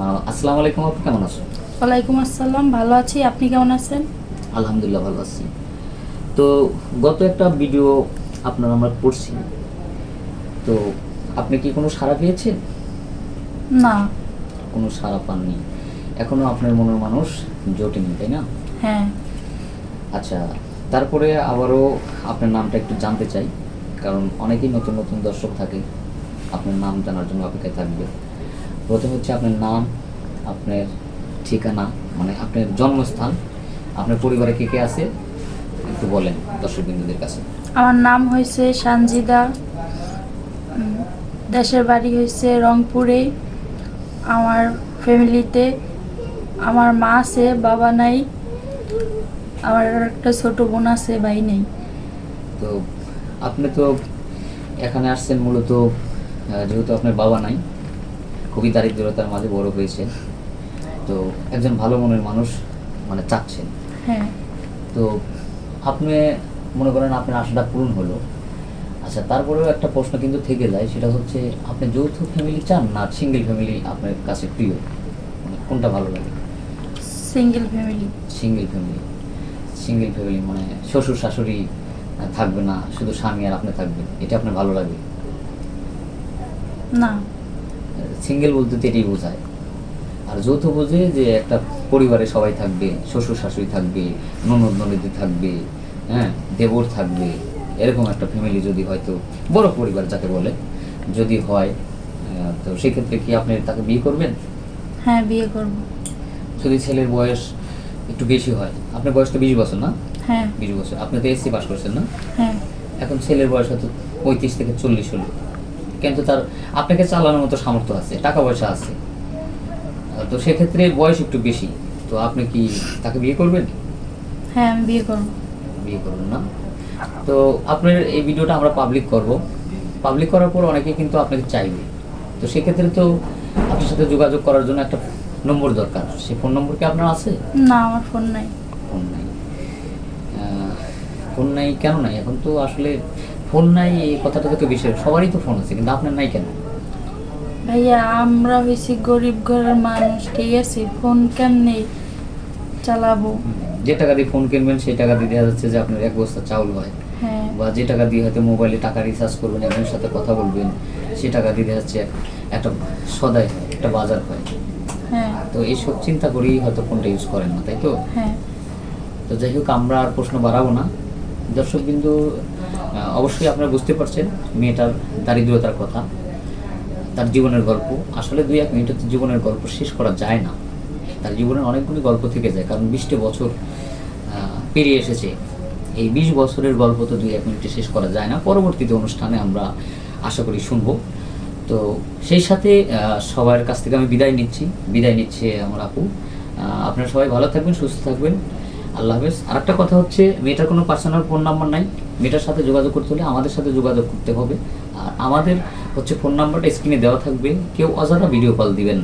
আসসালামু আলাইকুম, আপু কেমন আছেন? ওয়ালাইকুম আসসালাম, ভালো আছি। আপনি কেমন আছেন? আলহামদুলিল্লাহ ভালো আছি। তো গত একটা ভিডিও আপনার আমরা করছি, তো আপনি কি কোনো সাড়া পেয়েছেন? না। কোনো সাড়া পাননি, এখনো আপনার মনের মানুষ জোটেনি, তাই না? হ্যাঁ। আচ্ছা, তারপরে আবারও আপনার নামটা একটু জানতে চাই, কারণ অনেকেই নতুন নতুন দর্শক থাকে, আপনার নাম জানার জন্য অপেক্ষায় থাকবে। প্রথম হচ্ছে আপনার নাম, আপনার ঠিকানা, মানে আপনার জন্মস্থান, আপনার পরিবারে কে কে আছে একটু বলেন দর্শকবৃন্দদের কাছে। আমার নাম হয়েছে সানজিদা। দেশের বাড়ি হয়েছে রংপুরে। আমার ফ্যামিলিতে আমার মা আছে, বাবা নাই। আমার একটা ছোট বোন আছে, ভাই নেই। তো আপনি তো এখানে আসছেন মূলত যেহেতু আপনার বাবা নাই, খুবই দারিদ্রতার মাঝে বড় হয়েছে, তো একজন ভালো মনের মানুষ মানে চাচ্ছেন। হ্যাঁ। তো আপনি মনে করেন আপনার আশাটা পূরণ হলো। আচ্ছা, তারপরেও একটা প্রশ্ন কিন্তু থেকে যায়, সেটা হচ্ছে আপনি যৌথ ফ্যামিলি চান না সিঙ্গেল ফ্যামিলি আপনার কাছে প্রিয়, মানে কোনটা ভালো লাগে? Single family. Single family. Single family মানে শ্বশুর শাশুড়ি থাকবে না, শুধু স্বামী আর আপনি থাকবেন, এটা আপনার ভালো লাগে? না। সিঙ্গেল বলতে তো এটাই বোঝায়। আর যৌথ বোঝে যে একটা পরিবারে সবাই থাকবে, শ্বশুর শাশুড়ি থাকবে, ননদ ননদি থাকবে, হ্যাঁ, দেবর থাকবে, এরকম একটা ফ্যামিলি যদি হয়তো বড় পরিবার যাকে বলে যদি হয়, তো সেক্ষেত্রে কি আপনি তাকে বিয়ে করবেন? হ্যাঁ, বিয়ে করব। যদি ছেলের বয়স একটু বেশি হয়, আপনার বয়স তো 20 বছর না? হ্যাঁ। 20 বছর, আপনি তো এসসি পাস করছেন না? হ্যাঁ। এখন ছেলের বয়স হয়তো 35 থেকে 40 হলো, কিন্তু তার আপনাকে চালানোর মতো সামর্থ্য আছে, টাকা পয়সা আছে, তো সেক্ষেত্রে বয়স একটু বেশি, তো আপনি কি তাকে বিয়ে করবেন? হ্যাঁ, আমি বিয়ে করব। বিয়ে করবেন না? তো আপনার এই ভিডিওটা আমরা পাবলিক করব, পাবলিক করার পর অনেকে কিন্তু আপনাকে চাইবে, তো সেক্ষেত্রে তো আপনার সাথে যোগাযোগ করার জন্য একটা নম্বর দরকার, সেই ফোন নম্বর কি আপনার আছে? না, আমার ফোন নাই। ফোন নাই? ফোন নাই কেন নাই? এখন তো আসলে ফোন নাই এই কথাটা তো বিষয়, সবারই তো ফোন আছে, কিন্তু আপনার নাই কেন? ভাইয়া, আমরা হয়েছি গরিব ঘরের মানুষ, ঠিক আছে? ফোন কেমনে চালাবো? যে টাকা দিয়ে ফোন কিনবেন সেই টাকা দিয়ে দেখা যাচ্ছে যে আপনার এক বস্তা চাউল হয়, হ্যাঁ। বা যে টাকা দিয়ে হয়তো মোবাইলে টাকা রিচার্জ করবেন, একজনের সাথে কথা বলবেন, সে টাকা দিয়ে দেখা যাচ্ছে একটা সদাই হয়, একটা বাজার হয়। হ্যাঁ। তো এইসব চিন্তা করেই হয়তো ফোনটা ইউজ করেন না, তাই তো? হ্যাঁ। তো যাই হোক, আমরা আর প্রশ্ন বাড়াবো না। দর্শক কিন্তু অবশ্যই আপনারা বুঝতে পারছেন মেয়েটার দারিদ্রতার কথা, তার জীবনের গল্প। আসলে 2-1 মিনিটে তো জীবনের গল্প শেষ করা যায় না, তার জীবনের অনেকগুলি গল্প থেকে যায়, কারণ 20টা বছর পেরিয়ে এসেছে। এই 20 বছরের গল্প তো 2-1 মিনিটে শেষ করা যায় না। পরবর্তীতে অনুষ্ঠানে আমরা আশা করি শুনবো। তো সেই সাথে সবার কাছ থেকে আমি বিদায় নিচ্ছি আমার আপু। আপনারা সবাই ভালো থাকবেন, সুস্থ থাকবেন, আল্লাহ হাফেজ। আর একটা কথা হচ্ছে, মেয়েটার কোনো পার্সোনাল ফোন নাম্বার নাই, মেয়েটার সাথে যোগাযোগ করতে হলে আমাদের সাথে যোগাযোগ করতে হবে। আর আমাদের হচ্ছে ফোন নাম্বারটা স্ক্রিনে দেওয়া থাকবে, কেউ অযথা ভিডিও কল দিবেন না।